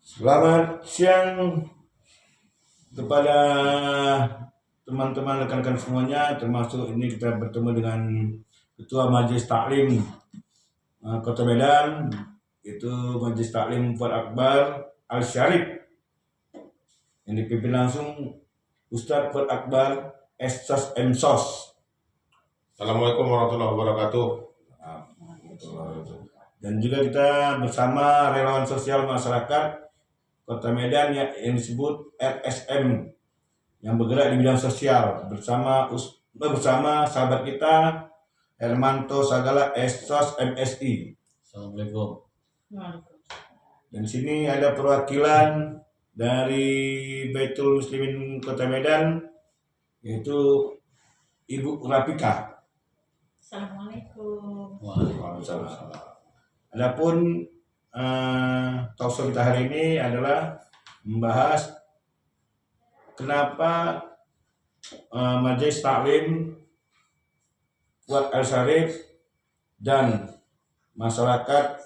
Selamat siang kepada teman-teman rekan-rekan semuanya, termasuk ini kita bertemu dengan Ketua Majelis Taklim Kota Medan, itu Majelis Taklim Fuad Akbar Al-Syarif, yang dipimpin langsung Ustadz Fuad Akbar Essos Emsos. Assalamualaikum warahmatullahi wabarakatuh. Dan juga kita bersama relawan sosial masyarakat Kota Medan yang disebut RSM, yang bergerak di bidang sosial bersama sahabat kita Hermanto Sagala Essos MSI. Assalamualaikum. Dan di sini ada perwakilan dari Baitul Muslimin Kota Medan, yaitu Ibu Rafika. Assalamualaikum. Waalaikumsalam. Adapun talkshow kita hari ini adalah membahas kenapa Majelis Taklim Fuad Al-Syarif dan masyarakat,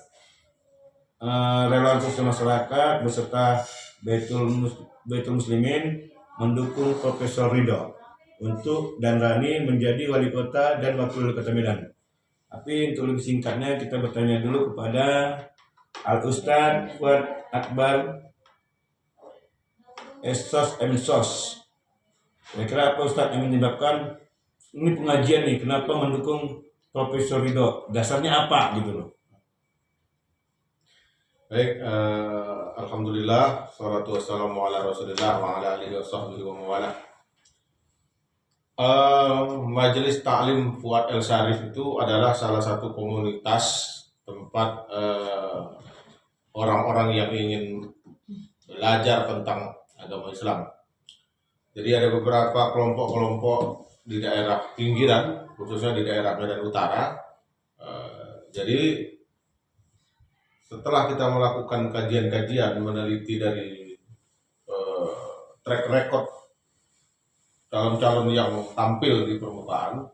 relawan sosial masyarakat beserta Baitul Muslimin mendukung Profesor Ridho untuk dan Rani menjadi wali kota dan wakil wali kota Medan. Tapi untuk lebih singkatnya kita bertanya dulu kepada Al-Ustadz Fuad Akbar Essos Emsos. Kira-kira apa Ustadz yang menyebabkan ini pengajian nih, kenapa mendukung Profesor Ridho? Dasarnya apa gitu loh? Baik, alhamdulillah, salatu wassalamu ala rasulillah wa ala alihi wa sahbihi wa mawala. Majelis Taklim Fuad Al-Syarif itu adalah salah satu komunitas tempat orang-orang yang ingin belajar tentang agama Islam. Jadi ada beberapa kelompok-kelompok di daerah pinggiran, khususnya di daerah Medan Utara. Jadi setelah kita melakukan kajian-kajian, meneliti dari track record calon-calon yang tampil di permukaan,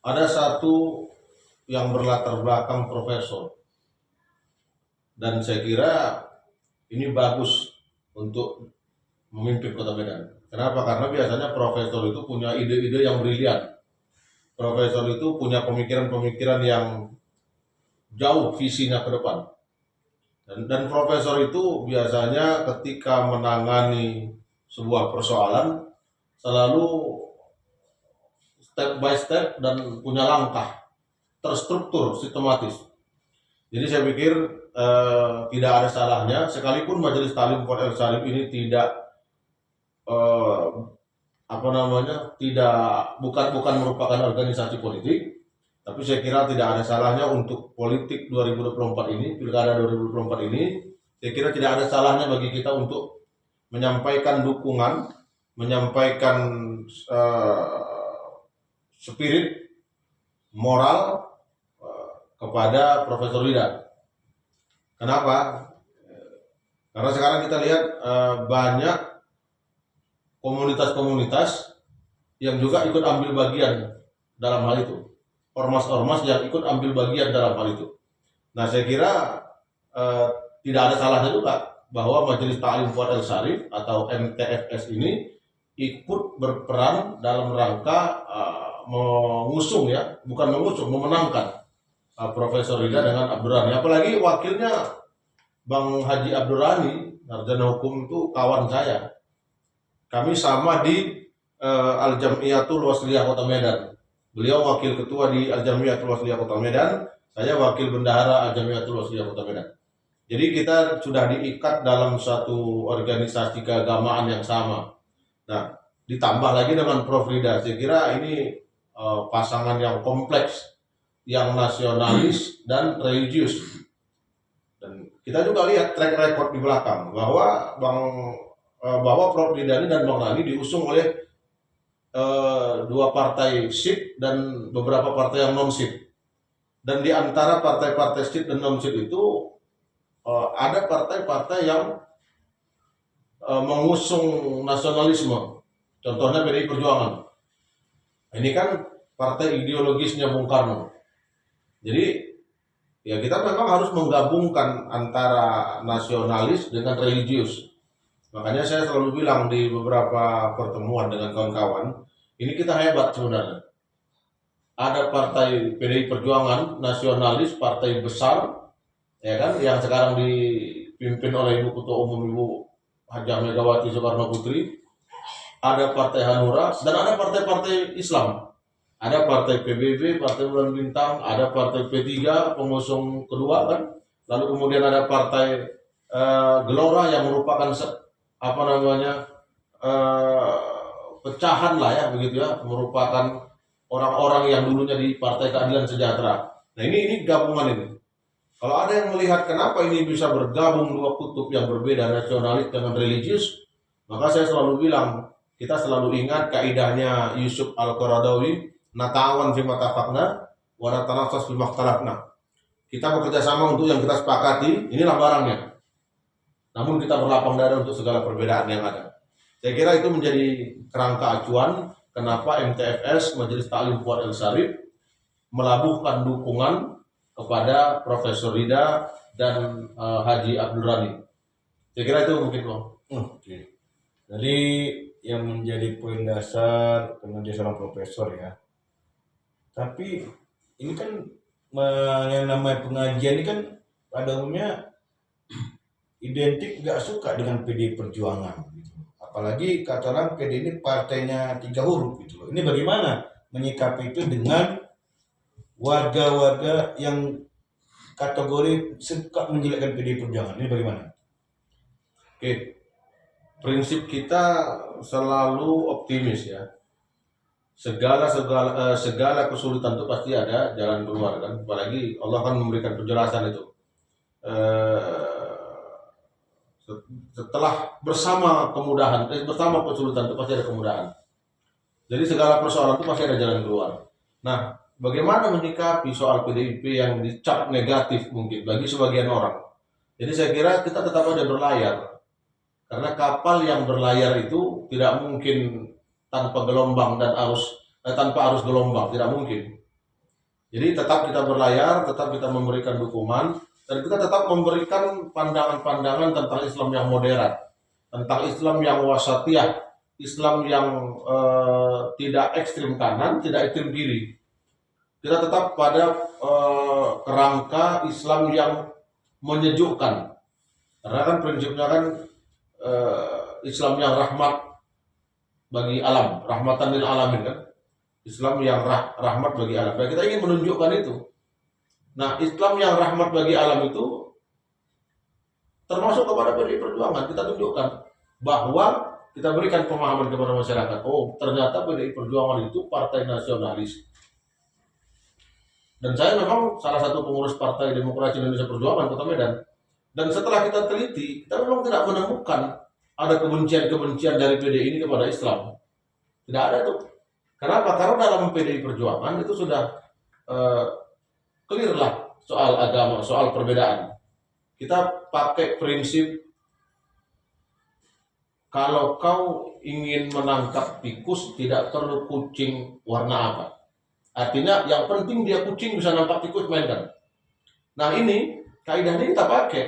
ada satu yang berlatar belakang profesor, dan saya kira ini bagus untuk memimpin Kota Medan. Kenapa? Karena biasanya profesor itu punya ide-ide yang brilian. Profesor itu punya pemikiran-pemikiran yang jauh visinya ke depan. Dan profesor itu biasanya ketika menangani sebuah persoalan selalu step by step dan punya langkah terstruktur, sistematis. Jadi saya pikir tidak ada salahnya, sekalipun Majelis Taklim Fuad Al-Syarif ini bukan merupakan organisasi politik, tapi saya kira tidak ada salahnya untuk politik 2024 ini, pilkada 2024 ini, saya kira tidak ada salahnya bagi kita untuk menyampaikan dukungan, menyampaikan spirit moral kepada Profesor Ridho. Kenapa? Karena sekarang kita lihat banyak komunitas-komunitas yang juga ikut ambil bagian dalam hal itu, ormas-ormas yang ikut ambil bagian dalam hal itu. Nah, saya kira tidak ada salahnya juga bahwa Majelis Taklim Fuad Al-Syarif atau MTFS ini ikut berperan dalam rangka memenangkan Profesor Ridho dengan Abdul Rani. Apalagi wakilnya Bang Haji Abdul Rani, sarjana hukum, itu kawan saya. Kami sama di Al-Jamiatul Wasliyah Kota Medan. Beliau wakil ketua di Al-Jamiatul Wasliyah Kota Medan, saya wakil bendahara Al-Jamiatul Wasliyah Kota Medan. Jadi kita sudah diikat dalam satu organisasi keagamaan yang sama. Nah, ditambah lagi dengan Prof. Ridho, saya kira ini pasangan yang kompleks, yang nasionalis dan religius. Dan kita juga lihat track record di belakang bahwa Prof. Ridho dan Bang Rani diusung oleh dua partai SIP dan beberapa partai yang non-SIP. Dan di antara partai-partai SIP dan non-SIP itu ada partai-partai yang mengusung nasionalisme. Contohnya PDI Perjuangan. Ini kan partai ideologisnya Bung Karno. Jadi Ya kita memang harus menggabungkan antara nasionalis dengan religius. Makanya saya selalu bilang di beberapa pertemuan dengan kawan-kawan, ini kita hebat sebenarnya. Ada partai PDI Perjuangan nasionalis, partai besar, ya kan, yang sekarang dipimpin oleh Ibu Ketua Umum Ibu Hajah Megawati Soekarno Putri. Ada partai Hanura dan ada partai-partai Islam. Ada partai PBB, Partai Bulan Bintang, ada partai P3 pengusung kedua kan. Lalu kemudian ada partai Gelora yang merupakan pecahan lah ya begitu ya, merupakan orang-orang yang dulunya di Partai Keadilan Sejahtera. Nah ini gabungan ini. Kalau ada yang melihat kenapa ini bisa bergabung dua kutub yang berbeda, nasionalis dengan religius, maka saya selalu bilang, kita selalu ingat kaidahnya Yusuf Al-Qaradawi, natawan fi matafaqna wa natanafas fi makhtalafna. Kita bekerja sama untuk yang kita sepakati, inilah barangnya. Namun kita berlapang dada untuk segala perbedaan yang ada. Saya kira itu menjadi kerangka acuan kenapa MTFS Majelis Taklim Fuad El Syarif melabuhkan dukungan kepada Profesor Rida dan Haji Abdul Rani. Saya kira itu mungkin Bang. Oke. Jadi yang menjadi poin dasar karena dia seorang profesor ya. Tapi ini kan yang namanya pengajian ini kan pada umumnya identik gak suka dengan PDI Perjuangan gitu. Apalagi kata orang PDI ini partainya 3 huruf gitu loh. Ini bagaimana menyikapi itu dengan warga-warga yang kategori suka menjelekkan PDI Perjuangan? Ini bagaimana? Oke. Prinsip kita selalu optimis ya. Segala kesulitan itu pasti ada jalan keluar kan. Apalagi Allah kan memberikan penjelasan itu. Setelah bersama kemudahan, bersama kesulitan itu pasti ada kemudahan. Jadi segala persoalan itu pasti ada jalan keluar. Nah, bagaimana menyikapi soal PDIP yang dicap negatif mungkin bagi sebagian orang? Jadi saya kira kita tetap ada berlayar. Karena kapal yang berlayar itu tidak mungkin tanpa gelombang dan tanpa arus gelombang, tidak mungkin. Jadi tetap kita berlayar, tetap kita memberikan dukungan, dan kita tetap memberikan pandangan-pandangan tentang Islam yang moderat, tentang Islam yang wasatiyah, Islam yang tidak ekstrim kanan, tidak ekstrim kiri. Kita tetap pada kerangka Islam yang menyejukkan. Karena kan prinsipnya kan Islam yang rahmat bagi alam, rahmatan lil alamin kan. Islam yang rahmat bagi alam. Dan kita ingin menunjukkan itu. Nah, Islam yang rahmat bagi alam itu termasuk kepada PDI Perjuangan. Kita tunjukkan bahwa kita berikan pemahaman kepada masyarakat. Oh, ternyata PDI Perjuangan itu partai nasionalis. Dan saya memang salah satu pengurus Partai Demokrasi Indonesia Perjuangan Kota Medan. Dan setelah kita teliti, kita memang tidak menemukan ada kebencian-kebencian dari PDI ini kepada Islam. Tidak ada tuh. Kenapa? Karena dalam PDI Perjuangan itu sudah clear lah soal agama, soal perbedaan. Kita pakai prinsip kalau kau ingin menangkap tikus tidak perlu kucing warna apa. Artinya yang penting dia kucing bisa nampak tikus mainkan. Nah ini kaidah ini kita pakai.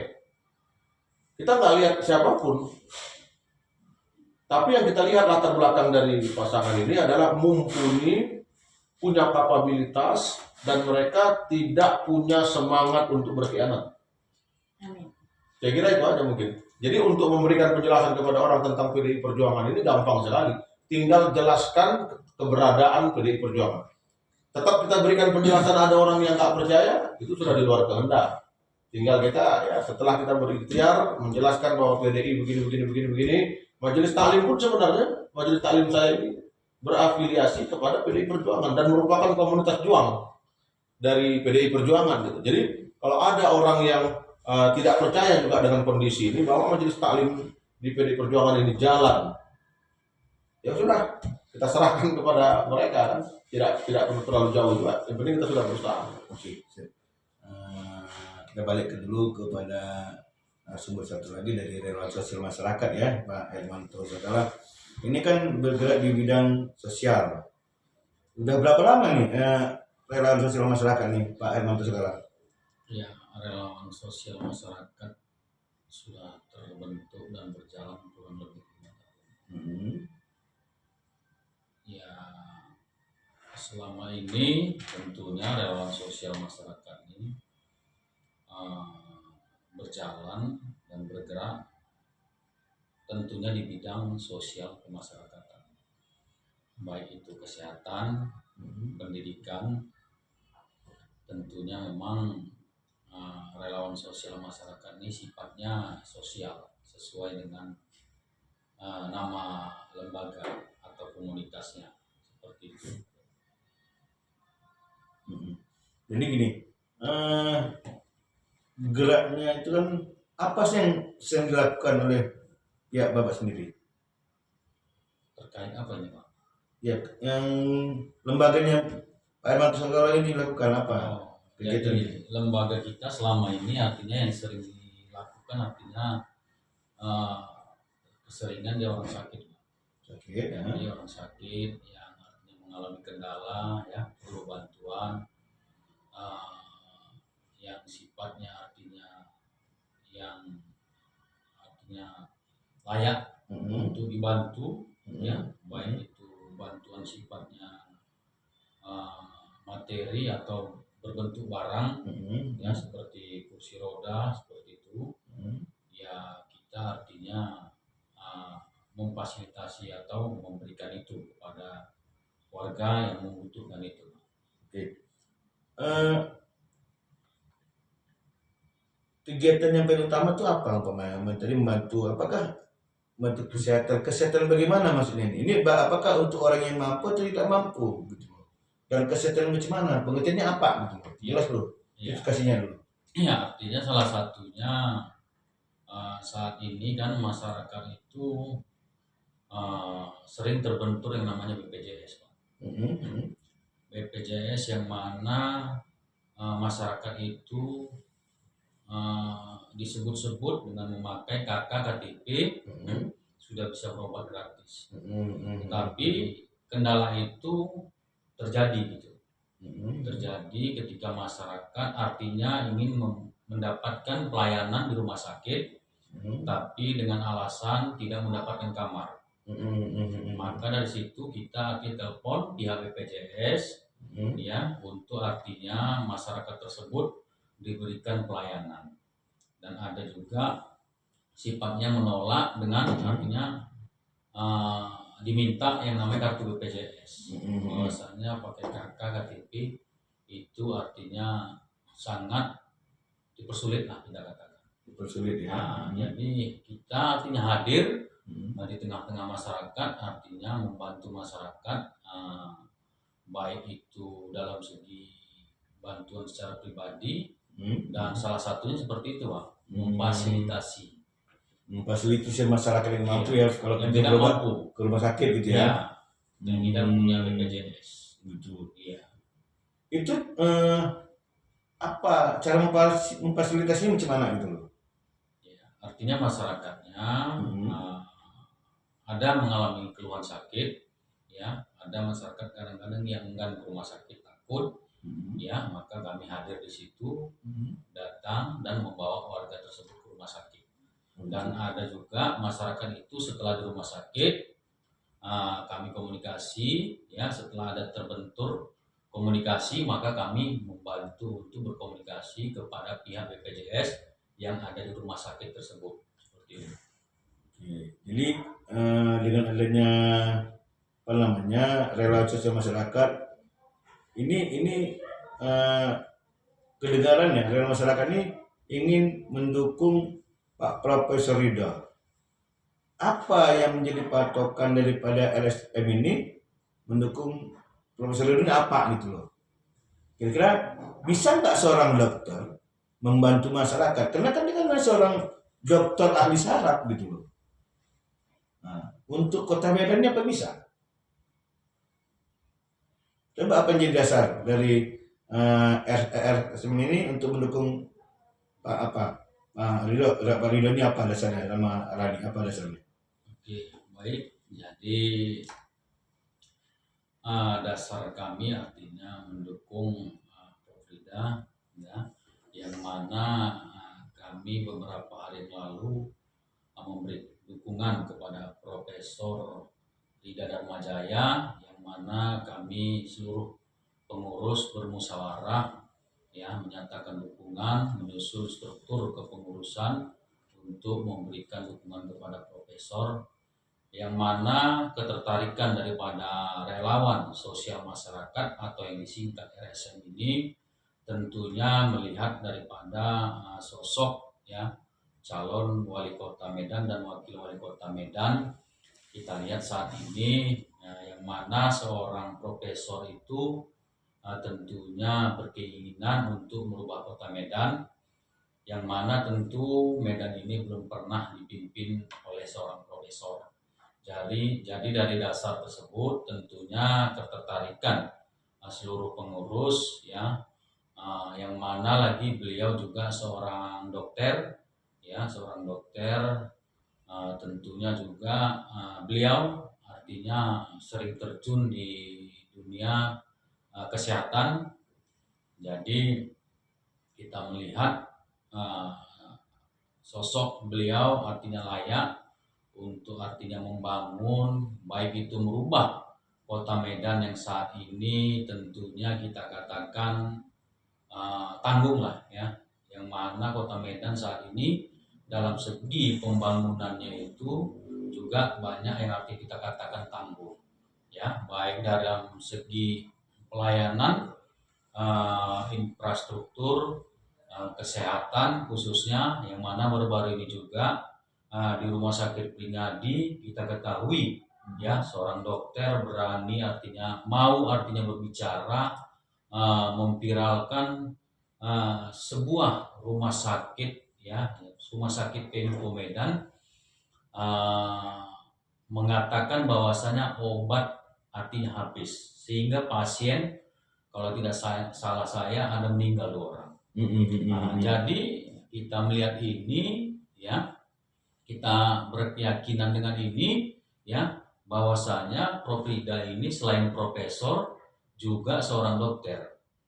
Kita nggak lihat siapapun. Tapi yang kita lihat latar belakang dari pasangan ini adalah mumpuni, punya kapabilitas, dan mereka tidak punya semangat untuk berkhianat. Amin. Saya kira itu aja mungkin. Jadi untuk memberikan penjelasan kepada orang tentang PDI Perjuangan ini gampang sekali. Tinggal jelaskan keberadaan PDI Perjuangan. Tetap kita berikan penjelasan ada orang yang tak percaya, itu sudah di luar kehendak. Tinggal kita ya setelah kita berikhtiar menjelaskan bahwa PDI begini. Majelis Taklim pun sebenarnya Majelis Taklim saya ini berafiliasi kepada PDI Perjuangan dan merupakan komunitas juang dari PDI Perjuangan gitu. Jadi kalau ada orang yang tidak percaya juga dengan kondisi ini bahwa Majelis Taklim di PDI Perjuangan ini jalan, ya sudah kita serahkan kepada mereka kan. Tidak perlu terlalu jauh juga. Yang penting kita sudah berusaha. Oke. Kita balik dulu kepada sumber satu lagi dari relawan sosial masyarakat ya, Pak Hermanto Segala. Ini kan bergerak di bidang sosial. Udah berapa lama nih relawan sosial masyarakat nih, Pak Hermanto Segala? Ya, relawan sosial masyarakat sudah terbentuk dan berjalan kurang lebih 5 tahun. Hmm. Ya, selama ini tentunya relawan sosial masyarakat ini berjalan dan bergerak tentunya di bidang sosial kemasyarakatan, baik itu kesehatan, pendidikan. Tentunya memang relawan sosial masyarakat ini sifatnya sosial sesuai dengan nama lembaga atau komunitasnya, seperti itu. Jadi gini, geraknya itu kan apa sih yang sering dilakukan oleh pihak Bapak sendiri? Terkait apa ini, Pak? Ya, yang lembaganya Pak Hermanto Songgala ini lakukan apa? Kegiatan ini? Jadi lembaga kita selama ini artinya yang sering dilakukan artinya keseringan dia orang sakit. Sakit, ya. Jadi orang sakit yang artinya mengalami kendala, ya perlu bantuan yang sifatnya yang artinya layak untuk dibantu, ya baik itu bantuan sifatnya materi atau berbentuk barang, ya seperti kursi roda seperti itu. Ya kita artinya memfasilitasi atau memberikan itu kepada warga yang membutuhkan itu. Oke. Kegiatan yang paling utama itu apa, umpamanya tadi membantu, apakah membantu kesehatan bagaimana maksudnya ini apakah untuk orang yang mampu atau tidak mampu gitu, dan kesehatan bagaimana pengertiannya apa gitu, jelas dulu, kasihnya dulu. Ya, artinya salah satunya saat ini kan masyarakat itu sering terbentur yang namanya BPJS, Pak. BPJS yang mana masyarakat itu disebut-sebut dengan memakai KK KTP sudah bisa berobat gratis. Tapi kendala itu terjadi gitu. Terjadi ketika masyarakat artinya ingin mendapatkan pelayanan di rumah sakit, tapi dengan alasan tidak mendapatkan kamar. Maka dari situ kita telepon pihak BPJS ya untuk artinya masyarakat tersebut diberikan pelayanan, dan ada juga sifatnya menolak dengan artinya diminta yang namanya kartu BPJS. Bahwasanya pakai KK KTP itu artinya sangat dipersulit lah, kita katakan. Dipersulit ya. Jadi kita artinya hadir di tengah-tengah masyarakat, artinya membantu masyarakat baik itu dalam segi bantuan secara pribadi dan salah satunya seperti itu, Pak, memfasilitasi masyarakat yang mampu ya, kalau yang kita tidak mampu ke rumah sakit gitu ya, yang tidak punya BPJS gitu. Iya. Itu apa cara memfasilitasinya macam mana gitu loh? Ya, artinya masyarakatnya ada mengalami keluhan sakit, ya ada masyarakat kadang-kadang yang enggan ke rumah sakit takut, ya maka kami hadir di situ, datang dan membawa warga tersebut ke rumah sakit. Dan ada juga masyarakat itu setelah di rumah sakit kami komunikasi, ya setelah ada terbentur komunikasi maka kami membantu untuk berkomunikasi kepada pihak BPJS yang ada di rumah sakit tersebut, seperti itu. Jadi dengan adanya apa namanya relawan sosial masyarakat ini kedengarannya relawan masyarakat ini ingin mendukung Pak Profesor Ridha. Apa yang menjadi patokan daripada LSM ini mendukung Profesor Ridha ini apa gitu loh? Kira-kira bisa nggak seorang dokter membantu masyarakat? Karena kan dia kan seorang dokter ahli saraf gitu loh. Nah, untuk Kota Medan ini apa bisa? Coba apa yang jadi dasar dari RSM ini untuk mendukung Pak Ridho ini, apa dasarnya, nama Rani apa dasarnya? Oke, baik. Jadi dasar kami artinya mendukung Prof Ridha, ya yang mana kami beberapa hari yang lalu memberi dukungan kepada Profesor Rida Dharmajaya, yang mana kami seluruh pengurus bermusyawarah ya menyatakan dukungan menyusun struktur kepengurusan untuk memberikan dukungan kepada Profesor, yang mana ketertarikan daripada relawan sosial masyarakat atau yang disingkat RSM ini tentunya melihat daripada sosok ya calon wali kota Medan dan wakil wali kota Medan. Kita lihat saat ini yang mana seorang profesor itu tentunya berkeinginan untuk merubah kota Medan, yang mana tentu Medan ini belum pernah dipimpin oleh seorang profesor. Jadi dari dasar tersebut tentunya ketertarikan seluruh pengurus ya, yang mana lagi beliau juga seorang dokter ya, tentunya juga beliau artinya sering terjun di dunia kesehatan. Jadi kita melihat sosok beliau artinya layak untuk artinya membangun, baik itu merubah kota Medan yang saat ini tentunya kita katakan tanggung lah ya, yang mana kota Medan saat ini dalam segi pembangunannya itu juga banyak yang arti kita katakan tangguh ya, baik dalam segi pelayanan, infrastruktur, kesehatan khususnya, yang mana baru-baru ini juga di Rumah Sakit Pringadi kita ketahui ya seorang dokter berani artinya berbicara memviralkan sebuah rumah sakit ya, rumah sakit Pemko Medan, mengatakan bahwasanya obat artinya habis, sehingga pasien kalau tidak salah saya ada meninggal 2 orang. Jadi kita melihat ini ya, kita berkeyakinan dengan ini ya, bahwasanya Prof. Rida ini selain profesor juga seorang dokter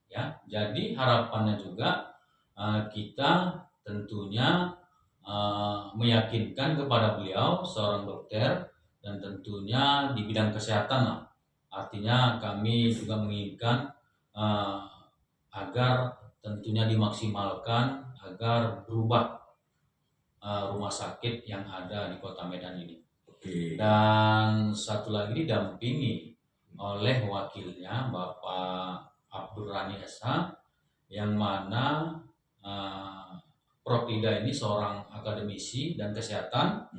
ya. Jadi harapannya juga kita tentunya meyakinkan kepada beliau seorang dokter, dan tentunya di bidang kesehatan lah. Artinya kami juga menginginkan agar tentunya dimaksimalkan agar berubah rumah sakit yang ada di kota Medan ini. Dan satu lagi didampingi oleh wakilnya Bapak Abdur Rani SH, yang mana Prof. Rida ini seorang akademisi dan kesehatan,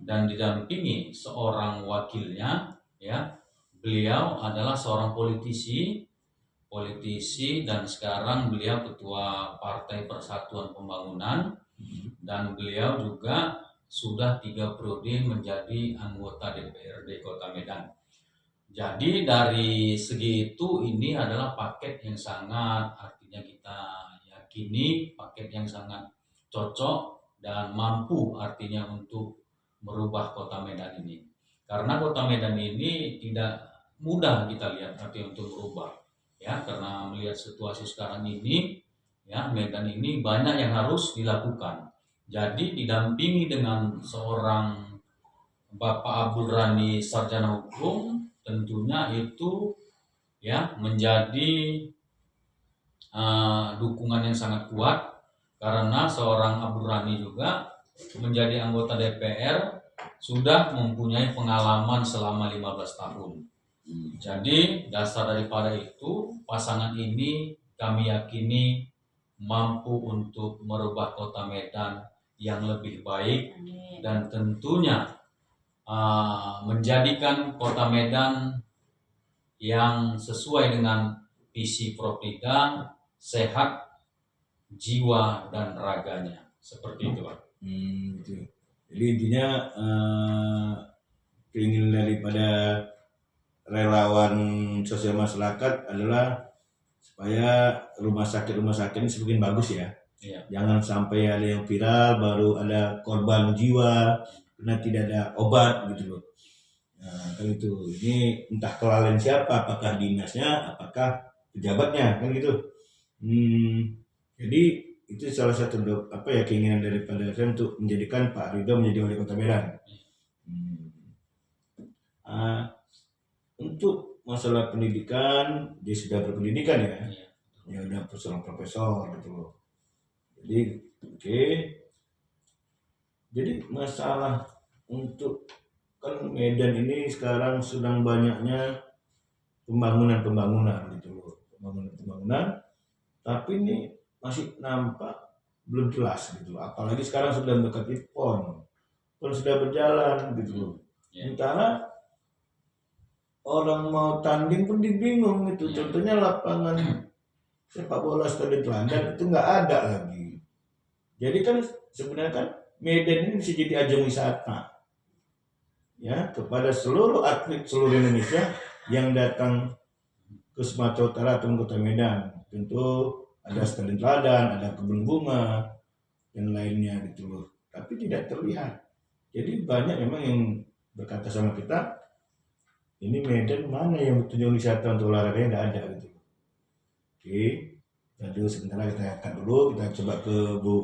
dan didampingi seorang wakilnya ya, beliau adalah seorang politisi dan sekarang beliau ketua Partai Persatuan Pembangunan, dan beliau juga sudah 3 periode menjadi anggota DPRD Kota Medan. Jadi dari segi itu ini adalah paket yang sangat artinya kita yakini paket yang sangat cocok dan mampu artinya untuk merubah Kota Medan ini. Karena Kota Medan ini tidak mudah kita lihat artinya untuk berubah ya, karena melihat situasi sekarang ini ya, Medan ini banyak yang harus dilakukan. Jadi didampingi dengan seorang Bapak Abdur Rani sarjana hukum, tentunya itu ya menjadi dukungan yang sangat kuat, karena seorang Abdur Rani juga menjadi anggota DPR sudah mempunyai pengalaman selama 15 tahun. Jadi dasar daripada itu pasangan ini kami yakini mampu untuk merubah Kota Medan yang lebih baik. Amin. Dan tentunya menjadikan Kota Medan yang sesuai dengan visi Prof. Rida, sehat jiwa dan raganya, seperti itu Pak. Gitu. Jadi intinya keinginan daripada relawan sosial masyarakat adalah supaya rumah sakit ini semakin bagus ya. Iya. Jangan sampai ada yang viral baru ada korban jiwa karena tidak ada obat gitu loh. Nah, kan itu. Ini entah kelalaian siapa, apakah dinasnya, apakah pejabatnya, kan gitu. Jadi itu salah satu keinginan daripada saya untuk menjadikan Pak Ridho menjadi wali kota Medan. Untuk masalah pendidikan, dia sudah berpendidikan ya, ya udah seorang profesor gitu loh. Jadi jadi masalah untuk kan Medan ini sekarang sedang banyaknya pembangunan gitu loh, pembangunan, tapi ini masih nampak belum jelas gitu, apalagi sekarang sudah mendekati PON sudah berjalan gitu loh. Sementara orang mau tanding pun bingung gitu. Contohnya lapangan sepak bola Stadion Teladan itu nggak ada lagi. Jadi kan sebenarnya kan Medan ini bisa jadi ajang wisata ya kepada seluruh atlet seluruh Indonesia yang datang ke Sumatera Utara atau kota Medan. Tentu ada Stadion Teladan, ada kebun bunga dan lainnya gitu loh. Tapi tidak terlihat. Jadi banyak memang yang berkata sama kita, ini Medan mana yang tujuan wisata untuk olahraga nggak ada gitu. Lalu sebentar lagi kita angkat dulu, kita coba ke Bu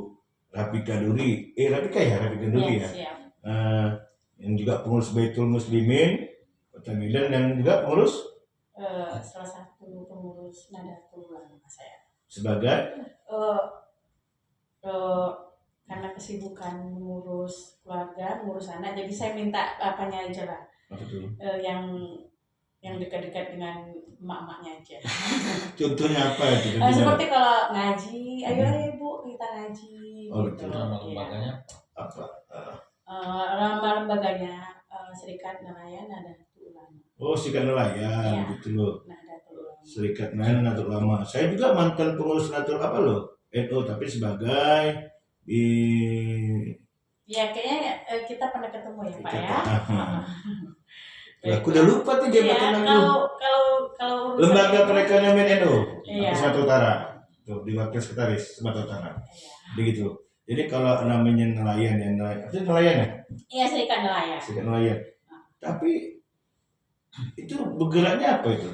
Rafika Duri. Rafika Duri ya. Yang juga pengurus Baitul Muslimin Kota Medan dan juga pengurus salah satu pengurus Nadatul Ulama saya. Sebagai karena kesibukan mengurus keluarga, mengurus anak, jadi saya minta apanya aja lah. Yang dekat-dekat dengan emak-emaknya aja. Contohnya apa itu? Seperti kalau ngaji, ayo Bu kita ngaji. Gitu. Nama lembaganya apa? Nama lembaganya Serikat Nelayan Nadatul Ulama. Oh, Serikat Nelayan gitu loh. Nadatul Ulama. Serikat Nelayan Nadatul Ulama. Saya juga mantan pengurus Nadatul apa loh? NU, tapi sebagai ya kayaknya kita pernah ketemu ya Pak ya. Aku udah lupa tuh jabatan kalau Lembaga Perekonomian NU iya. Sumatera Utara tuh di Wakil Sekretaris Sumatera Utara. Begitu. Jadi kalau namanya nelayan itu nelayan ya? Iya, Serikat Nelayan. Serikat Nelayan. Tapi itu bergeraknya apa itu?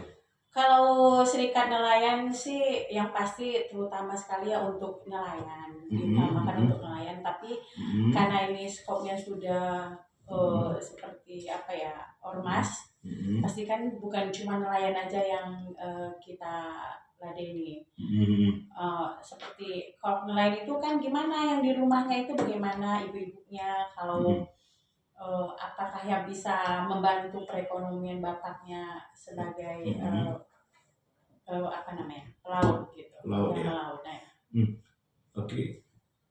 Kalau Serikat Nelayan sih yang pasti terutama sekali ya untuk nelayan, diutamakan untuk nelayan. Tapi karena ini skopnya sudah seperti ormas, pasti kan bukan cuma nelayan aja yang kita ladeni. Seperti kalau nelayan itu kan gimana yang di rumahnya itu bagaimana ibu-ibunya kalau apakah yang bisa membantu perekonomian bapaknya sebagai pelaut gitu. Pelaut ya. Pelaut, ya. Oke.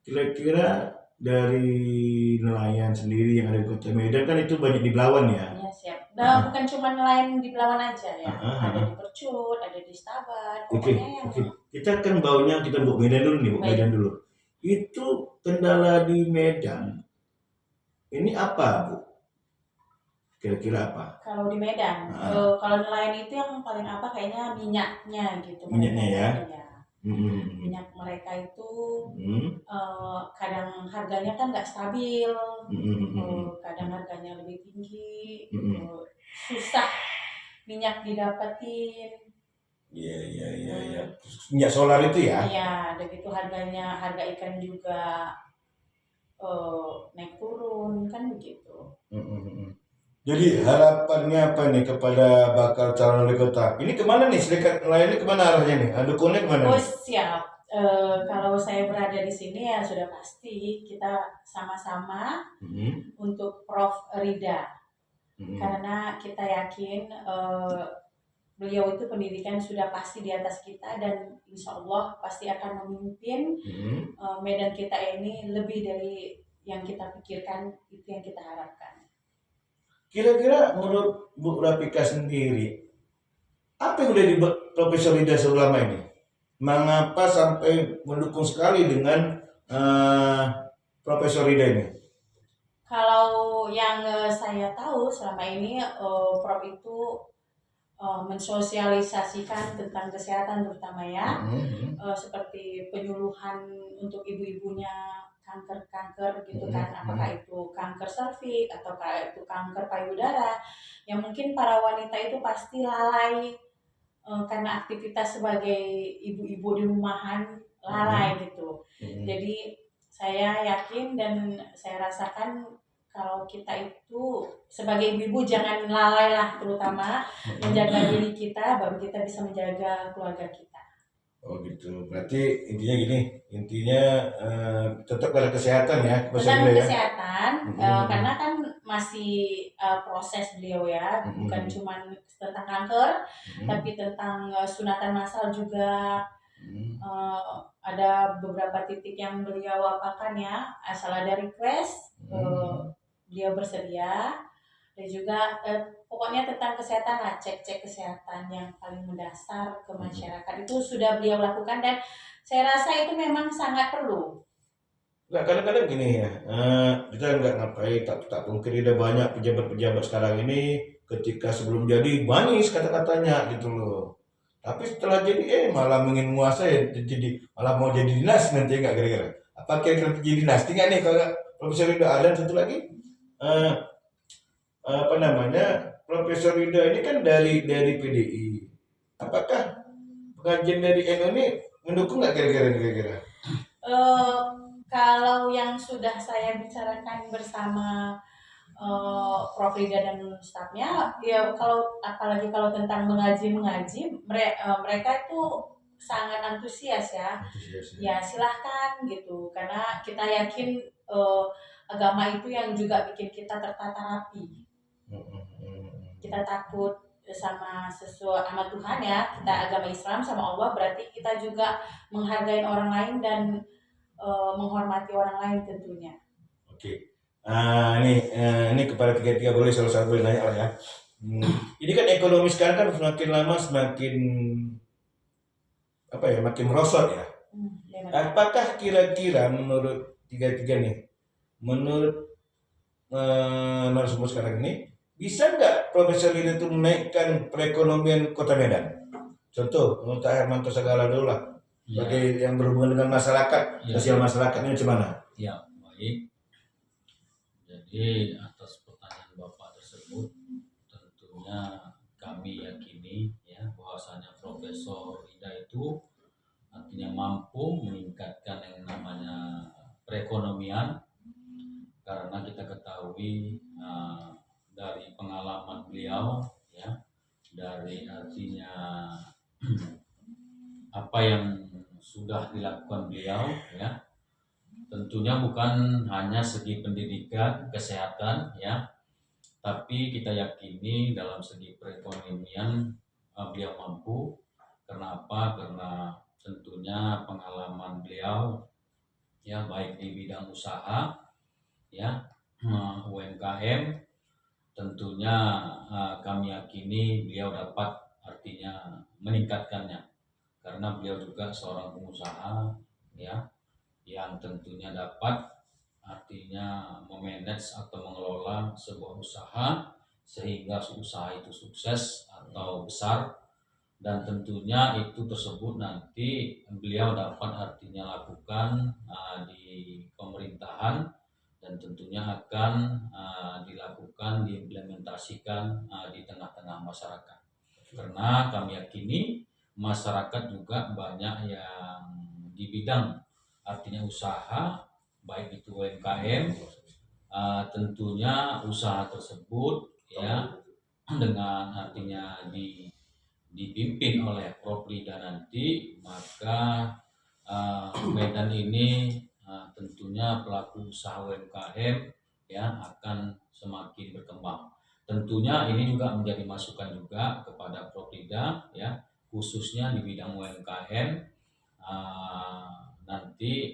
Kira-kira dari nelayan sendiri yang ada di Kota Medan kan itu banyak di Belawan ya? Iya, siap. Nah, bukan cuma nelayan di Belawan aja ya. Ada di Percut, ada di Stabat. Oke. Kita kan kita Bu Medan dulu nih, Bu Medan dulu. Itu kendala di Medan ini apa, Bu? Kira-kira apa? Kalau di Medan, kalau nelayan itu yang paling apa kayaknya minyaknya gitu. Minyaknya ya? Iya. Minyak mereka itu kadang harganya kan nggak stabil, kadang harganya lebih tinggi, susah minyak didapetin. Iya. Minyak solar itu ya? Iya, ada gitu harga ikan juga naik turun kan begitu. Jadi harapannya apa nih kepada bakal calon wali kota? Ini kemana nih Serikat Nelayan ini kemana arahnya nih? Dukunnya kemana? Oh siap. Kalau saya berada di sini ya sudah pasti kita sama-sama untuk Prof Rida. Karena kita yakin beliau itu pendidikan sudah pasti di atas kita dan insya Allah pasti akan memimpin Medan kita ini lebih dari yang kita pikirkan, itu yang kita harapkan. Kira-kira menurut Bu Rafika sendiri, apa yang udah di Profesor Rida selama ini? Mengapa sampai mendukung sekali dengan Profesor Rida ini? Kalau yang saya tahu selama ini Prof itu mensosialisasikan tentang kesehatan terutama ya, seperti penyuluhan untuk ibu-ibunya kanker gitu kan, apakah itu kanker serviks ataukah itu kanker payudara, yang mungkin para wanita itu pasti lalai karena aktivitas sebagai ibu-ibu di rumahan lalai gitu. Jadi saya yakin dan saya rasakan kalau kita itu sebagai ibu jangan lalai lah, terutama menjaga diri kita, baru kita bisa menjaga keluarga kita. Oh gitu. Berarti intinya gini, tetap ada kesehatan ya, Mas Tentang Hendra ya. kesehatan, karena kan masih proses beliau ya, bukan cuma tentang kanker, tapi tentang sunatan massal juga. Ada beberapa titik yang beliau apakan ya, asal ada request, beliau bersedia. Dan juga pokoknya tentang kesehatan lah, cek kesehatan yang paling mendasar ke masyarakat itu sudah beliau lakukan, dan saya rasa itu memang sangat perlu. Nggak, kadang-kadang gini ya, kita nggak ngapain, tak pungkiri ada banyak pejabat-pejabat sekarang ini ketika sebelum jadi manis kata-katanya gitu loh. Tapi setelah jadi malah ingin menguasai, jadi malah mau jadi dinas nanti nggak kira-kira. Apa kira-kira jadi dinasti nggak nih kalau Profesor Ida ada satu lagi, apa namanya, Profesor Ida ini kan dari PDI. Apakah pengajian dari NU ini mendukung nggak kira-kira? Kalau yang sudah saya bicarakan bersama Prof. Rida dan stafnya, ya kalau apalagi kalau tentang mengaji, mereka itu sangat antusias ya. Ya silahkan gitu, karena kita yakin agama itu yang juga bikin kita tertata rapi. Kita takut sama sama Tuhan ya, kita agama Islam sama Allah, berarti kita juga menghargai orang lain dan menghormati orang lain tentunya. Oke. Ini kepada tiga boleh salah boleh nanya lah ya. Ini kan ekonomi sekarang kan semakin lama semakin makin merosot ya. Apakah kira-kira menurut tiga nih, menurut narasumber sekarang ini, bisa nggak Profesor Ida itu menaikkan perekonomian Kota Medan? Contoh, menurut Hermanto Sagala dulu lah, sebagai yang berhubungan dengan masyarakat, sosial masyarakat ini gimana? Ya, baik. Jadi atas pertanyaan Bapak tersebut, tentunya kami yakini ya bahwasanya Profesor Ida itu artinya mampu meningkatkan yang namanya perekonomian, karena kita ketahui dari pengalaman beliau ya, dari artinya apa yang sudah dilakukan beliau ya, tentunya bukan hanya segi pendidikan, kesehatan ya, tapi kita yakini dalam segi perekonomian beliau mampu. Karena apa? Karena tentunya pengalaman beliau ya, baik di bidang usaha ya, UMKM, tentunya kami yakini beliau dapat artinya meningkatkannya, karena beliau juga seorang pengusaha ya, yang tentunya dapat artinya memanage atau mengelola sebuah usaha sehingga usaha itu sukses atau besar, dan tentunya itu tersebut nanti beliau dapat artinya lakukan di pemerintahan, dan tentunya akan dilakukan, diimplementasikan di tengah-tengah masyarakat, karena kami yakini masyarakat juga banyak yang di bidang artinya usaha, baik itu UMKM, tentunya usaha tersebut ya dengan artinya dipimpin oleh Prof. Rida nanti, maka Medan ini tentunya pelaku usaha UMKM ya akan semakin berkembang. Tentunya ini juga menjadi masukan juga kepada Prof. Rida ya, khususnya di bidang UMKM. Nanti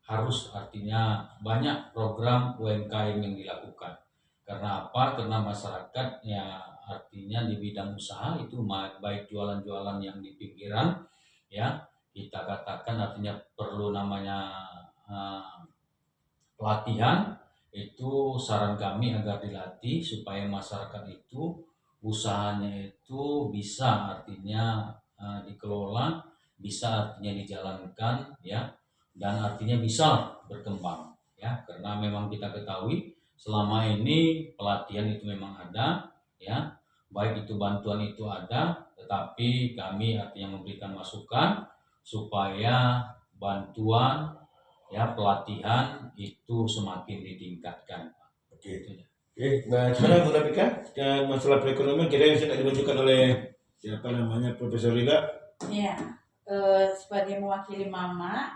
harus artinya banyak program UMKM yang dilakukan. Karena apa? Karena masyarakat ya artinya di bidang usaha itu baik jualan-jualan yang di pinggiran ya, kita katakan artinya perlu namanya pelatihan. Itu saran kami agar dilatih supaya masyarakat itu usahanya itu bisa artinya dikelola, bisa artinya dijalankan ya, dan artinya bisa berkembang ya, karena memang kita ketahui selama ini pelatihan itu memang ada ya, baik itu bantuan itu ada, tetapi kami artinya memberikan masukan supaya bantuan ya pelatihan itu semakin ditingkatkan. Oke. Itu ya. Oke, nah gimana Bu Rafika? Masalah perekonomian kira yang sedang dimajukan oleh siapa namanya Profesor Rida? Ya, sebagai mewakili Mama,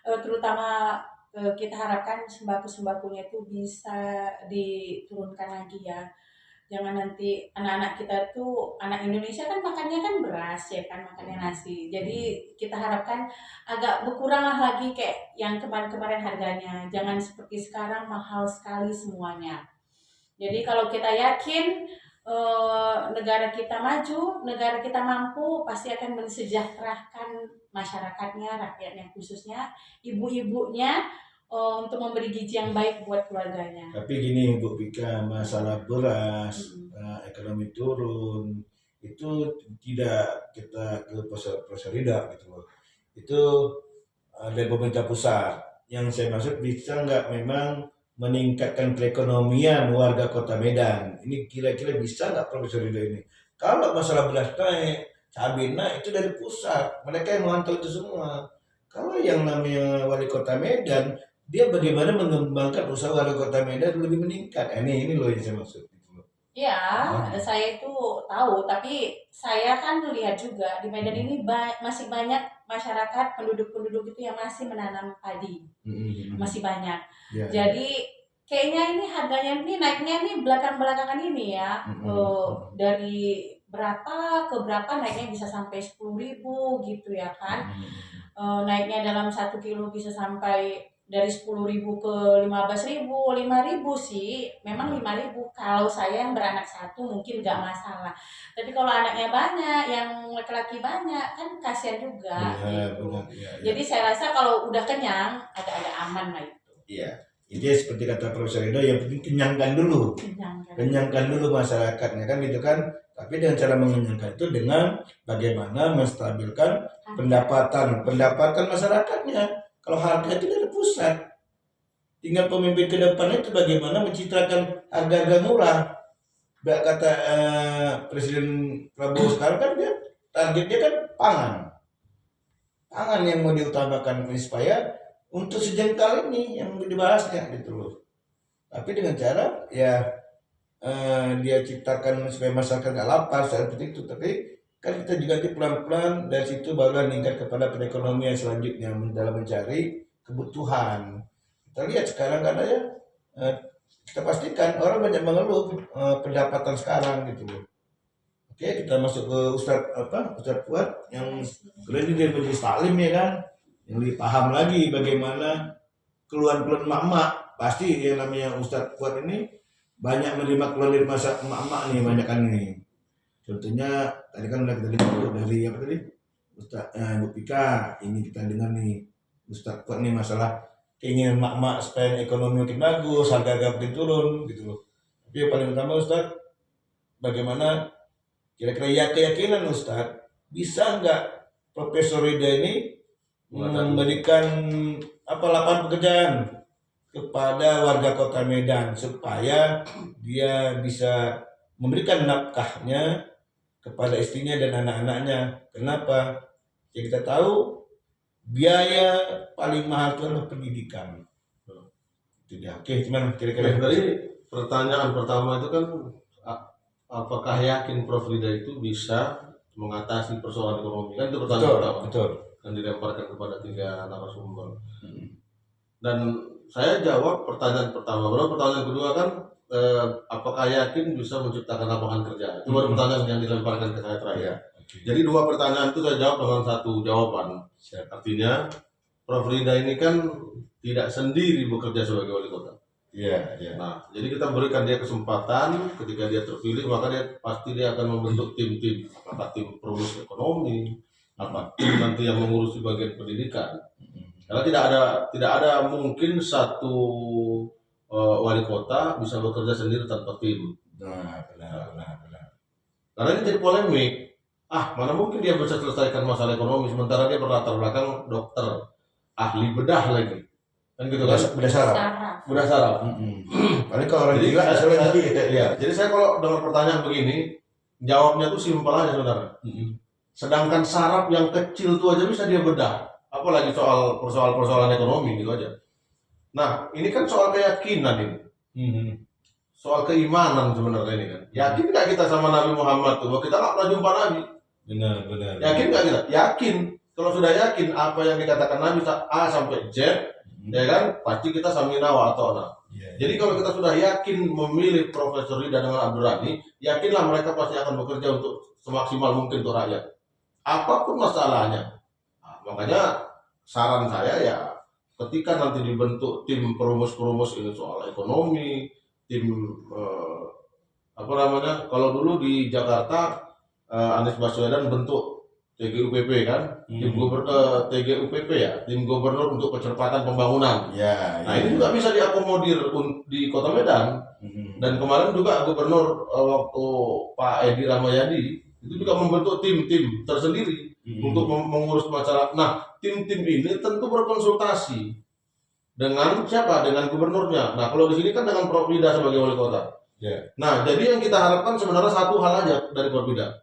terutama kita harapkan sembako-sembakonya itu bisa diturunkan lagi ya. Jangan nanti anak-anak kita tuh, anak Indonesia kan makannya kan beras ya kan, makannya nasi. Jadi kita harapkan agak berkurang lah lagi kayak yang kemarin-kemarin harganya. Jangan seperti sekarang mahal sekali semuanya. Jadi kalau kita yakin negara kita maju, negara kita mampu, pasti akan mensejahterakan masyarakatnya, rakyatnya khususnya, ibu-ibunya untuk memberi gizi yang baik buat keluarganya. Tapi gini Bu Rafika, masalah beras, ekonomi turun, itu tidak kita ke Profesor Rida gitu loh. Itu dari pemerintah pusat. Yang saya maksud bisa nggak memang meningkatkan perekonomian warga Kota Medan. Ini kira-kira bisa nggak Profesor Ridho ini? Kalau masalah beras naik, cabai naik itu dari pusat. Mereka yang memantau itu semua. Kalau yang namanya wali Kota Medan, dia bagaimana mengembangkan usaha wali Kota Medan lebih meningkat. Ini loh yang saya maksud. Gitu loh. Ya, saya itu tahu, tapi saya kan lihat juga di Medan ini masih banyak masyarakat penduduk-penduduk itu yang masih menanam padi, masih banyak. Ya. Jadi kayaknya ini harganya ini naiknya ini belakangan ini ya, dari berapa ke berapa naiknya bisa sampai 10.000 gitu ya kan. Naiknya dalam 1 kilo bisa sampai dari 10.000 ke 15.000, 5.000 sih. Memang 5.000 kalau saya yang beranak satu mungkin nggak masalah. Tapi kalau anaknya banyak, yang laki-laki banyak kan kasihan juga gitu. Ya. Jadi saya rasa kalau udah kenyang agak-agak aman lah itu. Iya. Jadi seperti kata Profesor Ridho, yang penting kenyangkan dulu. Kenyangkan dulu masyarakatnya kan gitu kan. Tapi dengan cara mengenyangkan itu dengan bagaimana menstabilkan pendapatan masyarakatnya. Kalau harga itu dari pusat, tinggal pemimpin ke depan itu bagaimana mencitrakan harga-harga murah. Gak kata Presiden Prabowo sekarang kan dia targetnya kan pangan yang mau diutamakan supaya untuk sejengkal ini yang dibahasnya gitu loh. Tapi dengan cara ya dia ciptakan supaya masyarakat nggak lapar seperti itu. Tapi kan kita juga nanti pelan-pelan dari situ baru meningkat kepada perekonomian selanjutnya dalam mencari kebutuhan. Kita lihat sekarang kan ya kita pastikan orang banyak mengeluh pendapatan sekarang gitu loh. Oke, kita masuk ke Ustadz Fuad yang keren dia majelis taklim ya kan, yang lebih paham lagi bagaimana keluhan-keluhan emak-emak. Pasti yang namanya Ustadz Fuad ini banyak menerima keluhan dari masa emak-emak nih, banyak kan nih. Contohnya tadi kan udah kita dengar dari apa tadi Ustadz Bu Pika, ini kita dengar nih Ustadz Fuad nih masalah keinginan emak-emak supaya ekonomi makin bagus, harga-harga makin turun gitu loh. Tapi yang paling utama Ustadz, bagaimana kira-kira keyakinan Ustadz bisa nggak Profesor Rida ini memberikan lapangan pekerjaan kepada warga Kota Medan supaya dia bisa memberikan nafkahnya kepada istrinya dan anak-anaknya. Kenapa? Ya kita tahu biaya paling mahal itu adalah pendidikan. Itu dia. Oke, gimana kira-kira? Tadi pertanyaan pertama itu kan apakah yakin Prof Rida itu bisa mengatasi persoalan ekonomi? Kan itu pertanyaan pertama. Betul. Yang dilemparkan kepada 3 narasumber. Dan saya jawab pertanyaan pertama. Baru pertanyaan kedua kan apakah yakin bisa menciptakan lapangan kerja? Itu baru pertanyaan yang dilemparkan ke saya terakhir. Jadi 2 pertanyaan itu saya jawab dengan 1 jawaban. Artinya Prof Rida ini kan tidak sendiri bekerja sebagai wali kota. Iya. Nah, jadi kita berikan dia kesempatan ketika dia terpilih, maka pasti dia akan membentuk tim-tim, apakah tim perumus ekonomi, apa tim nanti yang mengurus bagian pendidikan. Karena tidak ada mungkin satu wali kota bisa bekerja sendiri tanpa tim. Benar. Karena ini jadi polemik. Mana mungkin dia bisa selesaikan masalah ekonomi sementara dia berlatar belakang dokter, ahli bedah lagi. Kan gitu kan? Bedah saraf. Paling kalau orang gila jadi saya kalau dengan pertanyaan begini, jawabnya tuh simpel aja sebenarnya. Sedangkan saraf yang kecil itu aja bisa dia bedah. Apalagi soal persoalan ekonomi gitu aja. Nah, ini kan soal keyakinan ini. Soal keimanan sebenarnya ini kan. Yakin nggak kita sama Nabi Muhammad tuh? Bahwa kita nggak pernah jumpa Nabi. Benar. Yakin nggak kita? Yakin. Kalau sudah yakin apa yang dikatakan Nabi A sampai Z, ya kan? Pasti kita samina wa ata'na. Jadi kalau kita sudah yakin memilih Profesor Rida dengan Abdurrani, yakinlah mereka pasti akan bekerja untuk semaksimal mungkin untuk rakyat. Apapun masalahnya. Nah, makanya saran saya ya, ketika nanti dibentuk tim perumus-perumus ini soal ekonomi, tim kalau dulu di Jakarta Anies Baswedan bentuk TGUPP kan, TGUPP ya, tim gubernur untuk percepatan pembangunan. Nah ini juga bisa diakomodir di Kota Medan. Dan kemarin juga gubernur waktu Pak Edi Rahmayadi itu juga membentuk tim-tim tersendiri untuk mengurus masalah. Nah tim-tim ini tentu berkonsultasi dengan siapa? Dengan gubernurnya. Nah kalau di sini kan dengan Prof Rida sebagai wali kota. Nah jadi yang kita harapkan sebenarnya satu hal aja dari Prof Rida.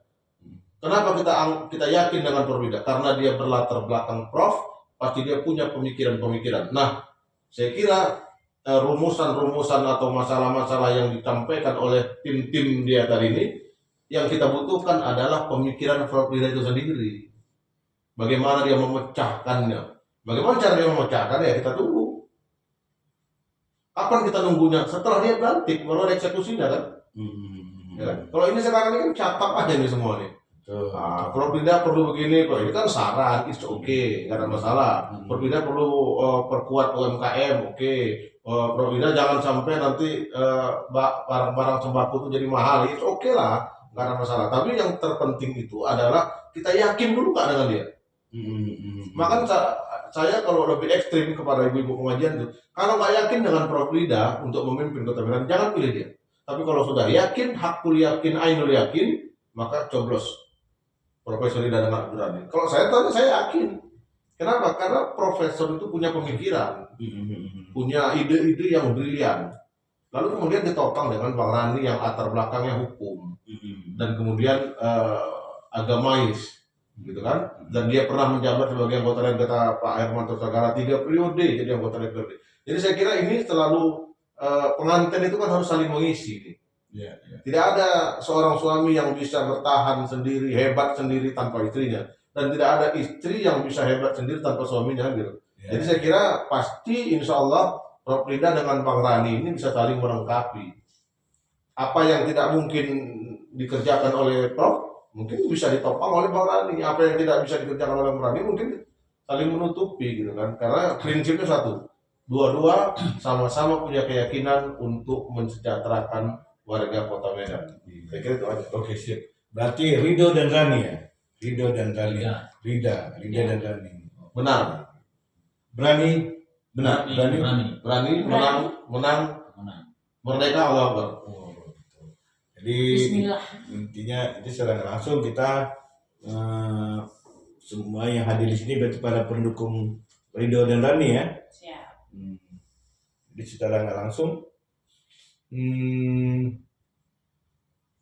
Kenapa kita yakin dengan Prof Rida? Karena dia berlatar belakang Prof, pasti dia punya pemikiran-pemikiran. Nah, saya kira rumusan-rumusan atau masalah-masalah yang disampaikan oleh tim-tim dia tadi ini, yang kita butuhkan adalah pemikiran Prof Rida itu sendiri. Bagaimana dia memecahkannya? Bagaimana cara dia memecahkan? Ya kita tunggu. Kapan kita nunggunya? Setelah dia berlantik, baru ada eksekusinya kan? Ya kan? Kalau ini sekarang ini kan catat aja nih semua nih. Prof Rida perlu begini, ini kan saran, it's okay, nggak ada masalah. Prof Rida perlu perkuat UMKM, oke. Prof Rida jangan sampai nanti barang-barang sembako itu jadi mahal, it's okay lah, nggak ada masalah. Tapi yang terpenting itu adalah kita yakin dulu nggak dengan dia. Maka saya kalau lebih ekstrim kepada ibu-ibu pengajian itu, kalau nggak yakin dengan Prof Rida untuk memimpin Kota Medan, jangan pilih dia. Tapi kalau sudah yakin, hakul yakin, ainul yakin, maka coblos Profesor Rida dengan Abdurrani. Kalau saya tanya, saya yakin. Kenapa? Karena profesor itu punya pemikiran, punya ide-ide yang brilian. Lalu kemudian ditopang dengan Bang Rani yang latar belakangnya hukum dan kemudian agamais, gitu kan? Dan dia pernah menjabat sebagai anggota DPR Pak Hermanto Sagara 3 periode jadi anggota DPR. Jadi saya kira ini selalu pengantin itu kan harus saling mengisi. Nih. Tidak ada seorang suami yang bisa bertahan sendiri, hebat sendiri tanpa istrinya. Dan tidak ada istri yang bisa hebat sendiri tanpa suaminya gitu. Jadi saya kira pasti insya Allah Prof Rida dengan Bang Rani ini bisa saling melengkapi. Apa yang tidak mungkin dikerjakan oleh Prof, mungkin bisa ditopang oleh Bang Rani. Apa yang tidak bisa dikerjakan oleh Bang Rani mungkin saling menutupi gitu kan. Karena prinsipnya satu. Dua-dua sama-sama punya keyakinan untuk mensejahterakan warga Kota Medan. Saya kira itu aja. Oke, siap. Berarti Ridho dan Rani ya? Ridho dan Rani. Rida dan Rani. Benar. Berani. Benar. Berani. Menang. Merdeka Allah Akbar. Jadi Bismillah. intinya itu secara langsung kita semua yang hadir di sini berarti para pendukung Ridho dan Rani ya. Siap. Jadi secara nggak langsung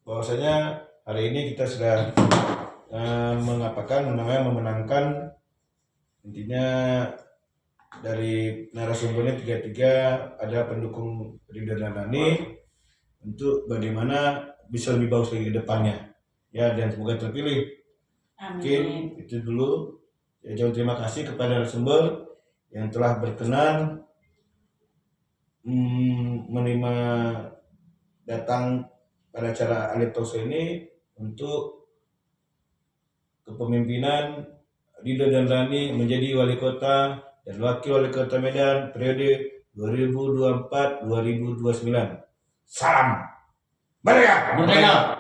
bahwasanya hari ini kita sudah memenangkan intinya dari narasumbernya tiga ada pendukung Ridho dan Rani untuk bagaimana bisa lebih bagus lagi ke depannya ya, dan semoga terpilih. Mungkin itu dulu ya, jauh terima kasih kepada narasumber yang telah berkenan menerima datang pada acara Alif Talkshow ini untuk kepemimpinan Ridho dan Rani menjadi wali kota dan wakil wali kota Medan periode 2024-2029. Salam Merdeka! Merdeka!